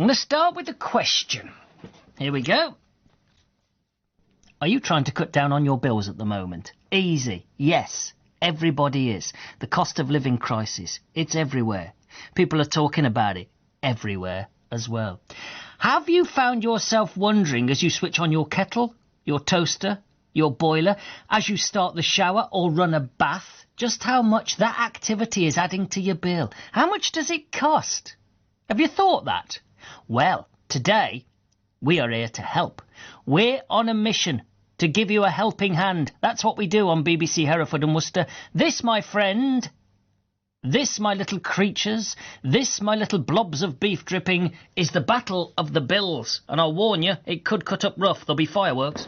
going to start with a question. Here we go. Are you trying to cut down on your bills at the moment? Easy. Yes, everybody is. The cost of living crisis, it's everywhere. People are talking about it everywhere as well. Have you found yourself wondering as you switch on your kettle, your toaster, your boiler, as you start the shower or run a bath, just how much that activity is adding to your bill? How much does it cost? Have you thought that? Well, today we are here to help. We're on a mission to give you a helping hand. That's what we do on BBC Hereford and Worcester. This, my friend, this, my little creatures, this, my little blobs of beef dripping, is the battle of the bills. And I'll warn you, it could cut up rough. There'll be fireworks.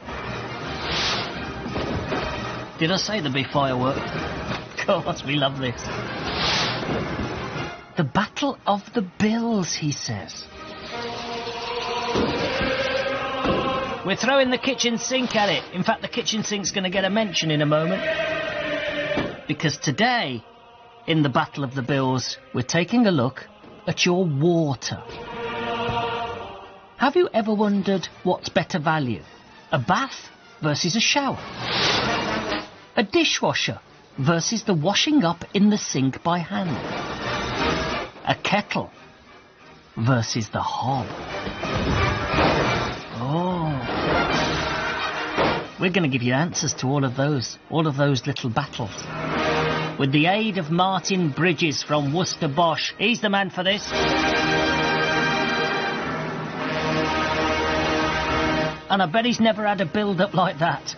Did I say there'll be fireworks? Of course, we love this. The battle of the bills, he says. We're throwing the kitchen sink at it. In fact, the kitchen sink's going to get a mention in a moment. Because today, in the battle of the bills, we're taking a look at your water. Have you ever wondered what's better value? A bath versus a shower? A dishwasher versus the washing up in the sink by hand? A kettle versus the hob? Oh. We're going to give you answers to all of those little battles. With the aid of Martin Bridges from Worcester Bosch. He's the man for this. And I bet he's never had a build-up like that.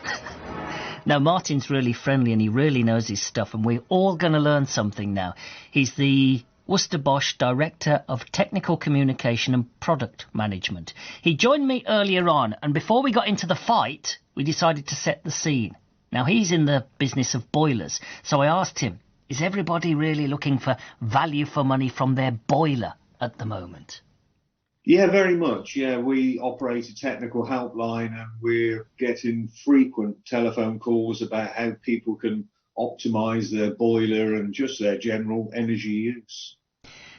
Now, Martin's really friendly and he really knows his stuff, and we're all going to learn something now. He's the Worcester Bosch Director of Technical Communication and Product Management. He joined me earlier on, and before we got into the fight, we decided to set the scene. Now, he's in the business of boilers, so I asked him, is everybody really looking for value for money from their boiler at the moment? Yeah, very much. Yeah, we operate a technical helpline and we're getting frequent telephone calls about how people can optimise their boiler and just their general energy use.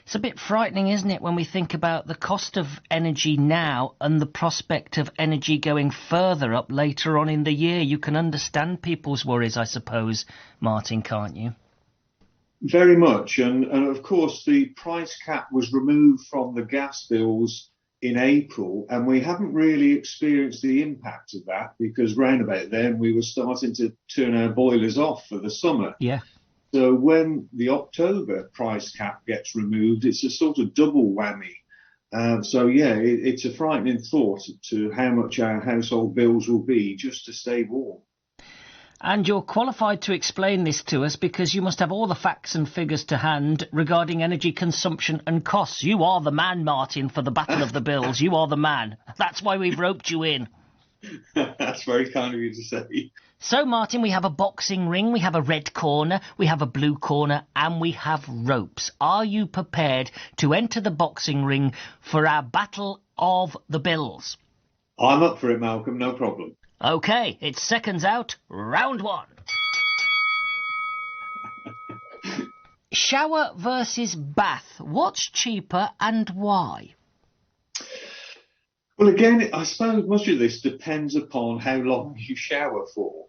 It's a bit frightening, isn't it, when we think about the cost of energy now and the prospect of energy going further up later on in the year. You can understand people's worries, I suppose, Martin, can't you? Very much. And of course, the price cap was removed from the gas bills in April, and we haven't really experienced the impact of that because round about then we were starting to turn our boilers off for the summer. Yeah. So when the October price cap gets removed, it's a sort of double whammy. It's a frightening thought to how much our household bills will be just to stay warm. And you're qualified to explain this to us because you must have all the facts and figures to hand regarding energy consumption and costs. You are the man, Martin, for the battle of the bills. You are the man. That's why we've roped you in. That's very kind of you to say. So, Martin, we have a boxing ring, we have a red corner, we have a blue corner, and we have ropes. Are you prepared to enter the boxing ring for our battle of the bills? I'm up for it, Malcolm, no problem. OK, it's seconds out, round one. Shower versus bath. What's cheaper and why? Well, again, I suppose much of this depends upon how long you shower for.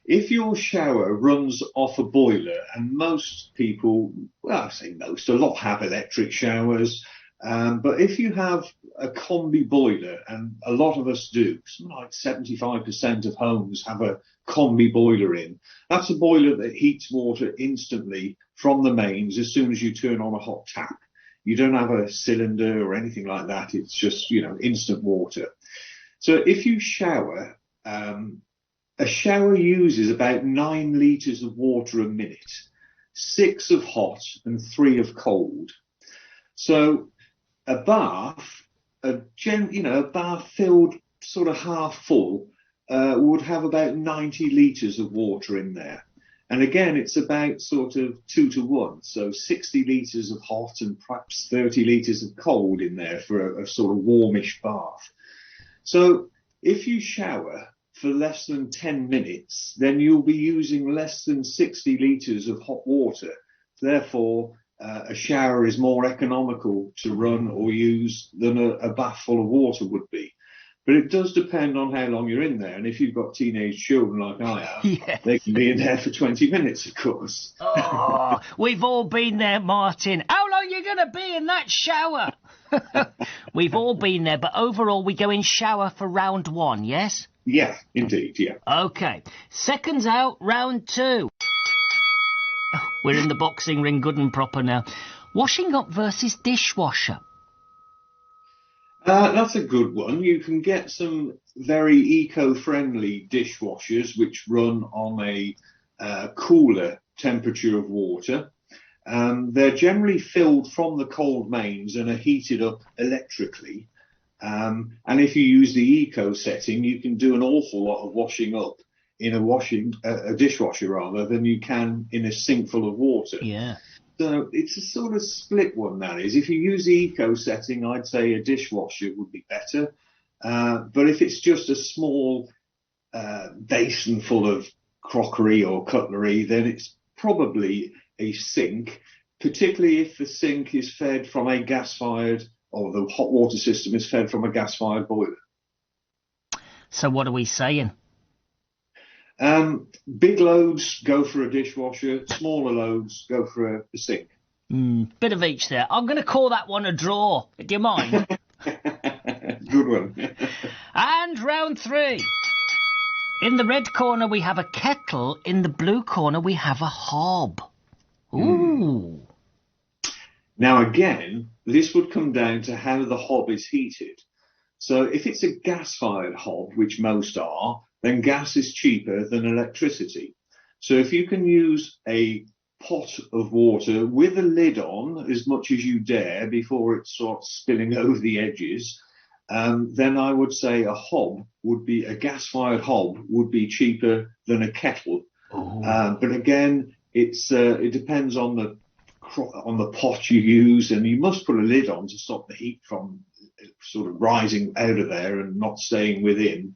If your shower runs off a boiler, and most people, well, I say most, a lot have electric showers, but if you have a combi boiler, and a lot of us do, something like 75% of homes have a combi boiler in, that's a boiler that heats water instantly from the mains as soon as you turn on a hot tap. You don't have a cylinder or anything like that. It's just, instant water. So if you shower, a shower uses about 9 litres of water a minute, 6 of hot and 3 of cold. So a bath, a bath filled sort of half full, would have about 90 litres of water in there. And again, it's about sort of 2 to 1. So 60 litres of hot and perhaps 30 litres of cold in there for a sort of warmish bath. So if you shower for less than 10 minutes, then you'll be using less than 60 litres of hot water. Therefore, a shower is more economical to run or use than a bath full of water would be. But it does depend on how long you're in there. And if you've got teenage children like I have, Yes. they can be in there for 20 minutes, of course. Oh, we've all been there, Martin. How long are you going to be in that shower? We've all been there, but overall we go in shower for round 1, yes? Yeah, indeed, yeah. OK. Seconds out, round 2. We're in the boxing ring good and proper now. Washing up versus dishwasher. That's a good one. You can get some very eco-friendly dishwashers which run on a cooler temperature of water. They're generally filled from the cold mains and are heated up electrically. And if you use the eco setting, you can do an awful lot of washing up in a dishwasher rather than you can in a sink full of water. Yeah. So it's a sort of split one, that is. If you use the eco setting, I'd say a dishwasher would be better. But if it's just a small basin full of crockery or cutlery, then it's probably a sink, particularly if the sink is fed from a gas-fired, or the hot water system is fed from a gas-fired boiler. So what are we saying? Big loads go for a dishwasher, smaller loads go for a sink. Bit of each there. I'm going to call that one a draw. Do you mind? Good one. And round 3. In the red corner we have a kettle. In the blue corner we have a hob. Ooh. Now again, this would come down to how the hob is heated. So if it's a gas-fired hob, which most are, then gas is cheaper than electricity. So if you can use a pot of water with a lid on as much as you dare before it starts spilling over the edges, then I would say a gas-fired hob would be cheaper than a kettle. But again, it depends on the pot you use, and you must put a lid on to stop the heat from sort of rising out of there and not staying within.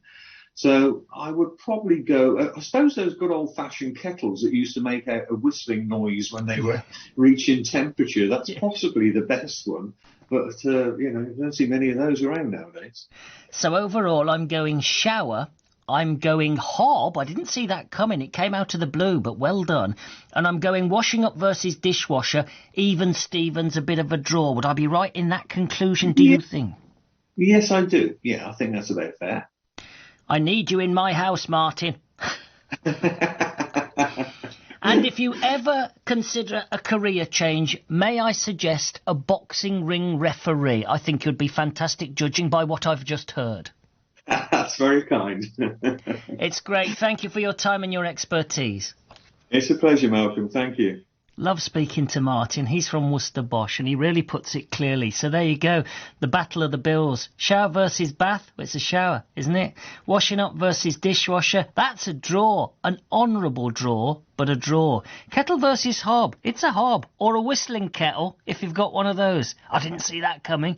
So I would probably go, I suppose those good old-fashioned kettles that used to make a whistling noise when they were reaching temperature, that's possibly the best one. But, you don't see many of those around nowadays. So overall, I'm going shower. I'm going hob. I didn't see that coming. It came out of the blue, but well done. And I'm going washing up versus dishwasher. Even Stevens, a bit of a draw. Would I be right in that conclusion, do you think? Yes, I do. Yeah, I think that's about fair. I need you in my house, Martin. And if you ever consider a career change, may I suggest a boxing ring referee? I think you'd be fantastic judging by what I've just heard. That's very kind. It's great. Thank you for your time and your expertise. It's a pleasure, Malcolm. Thank you. Love speaking to Martin. He's from Worcester, Bosch, and he really puts it clearly. So there you go. The battle of the bills. Shower versus bath. Well, it's a shower, isn't it? Washing up versus dishwasher. That's a draw. An honourable draw, but a draw. Kettle versus hob. It's a hob. Or a whistling kettle, if you've got one of those. I didn't see that coming.